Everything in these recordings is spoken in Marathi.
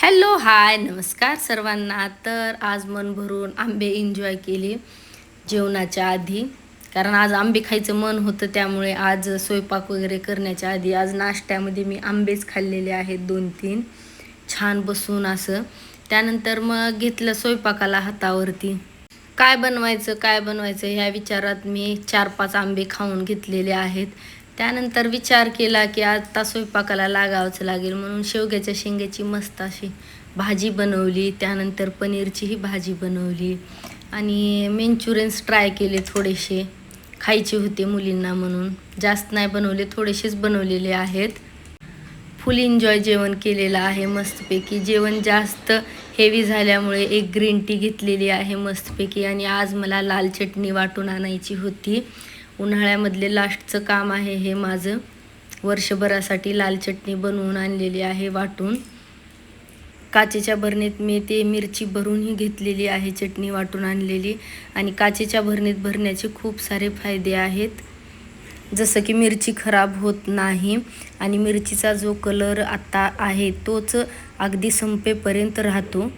हॅलो हाय नमस्कार सर्वांना. तर आज मन भरून आंबे एन्जॉय केले जेवणाच्या आधी, कारण आज आंबे खायचं मन होतं. त्यामुळे आज स्वयंपाक वगैरे करण्याच्या आधी आज नाश्त्यामध्ये मी आंबेच खाल्लेले आहेत 2-3 छान बसून असं. त्यानंतर मग घेतलं स्वयंपाकाला हातावरती. काय बनवायचं ह्या विचारात मी 4-5 आंबे खाऊन घेतलेले आहेत. त्यानंतर विचार केला की आता स्वयंपाकाला लागावंच लागेल, म्हणून शेवग्याच्या शेंग्याची मस्त अशी भाजी बनवली. त्यानंतर पनीरचीही भाजी बनवली आणि मंचुरियन्स ट्राय केले थोडेसे. खायचे होते मुलींना म्हणून जास्त नाही बनवले, थोडेसेच बनवलेले आहेत. फुल एन्जॉय जेवण केलेलं आहे मस्तपैकी. जेवण जास्त हेवी झाल्यामुळे एक ग्रीन टी घेतलेली आहे मस्तपैकी. आणि आज मला लाल चटणी वाटून आणायची होती. उन्हाळ्यामधले लास्टचं काम आहे हे माझं. वर्षभरासाठी लाल चटणी बनवून आणलेली आहे वाटून. काचेच्या भरणीत मी ते मिरची भरूनही घेतलेली आहे, चटणी वाटून आणलेली. आणि काचेच्या भरणीत भरण्याचे खूप सारे फायदे आहेत, जसं की मिरची खराब होत नाही आणि मिरचीचा जो कलर आता आहे तोच अगदी संपेपर्यंत राहतो.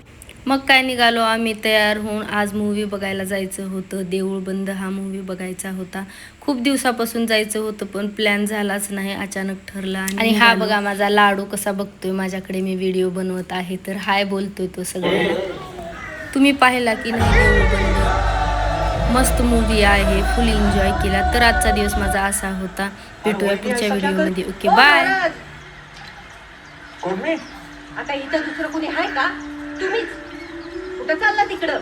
मग काय निघालो आम्ही तयार होऊन. आज मूवी बघायला जायचं होतं, देऊळ बंद हा मूवी बघायचा होता. खूप दिवसापासून जायचं होतं पण प्लॅन झालाच नाही, अचानक ठरला. आणि हा बघा माझा लाडू कसा बघतोय माझ्याकडे, मी व्हिडिओ बनवत आहे तर हाय बोलतोय तो सगळ्यांना. तुम्ही पाहिला की नाही देऊळ बंद? मस्त मूवी आहे, फुल एन्जॉय केला. तर आजचा दिवस माझा असा होता. भेटूया पुढच्या व्हिडिओमध्ये. Okay bye. आता इथं दुसरं कोणी आहे का? तुम्हीच कुठं चालला तिकडं?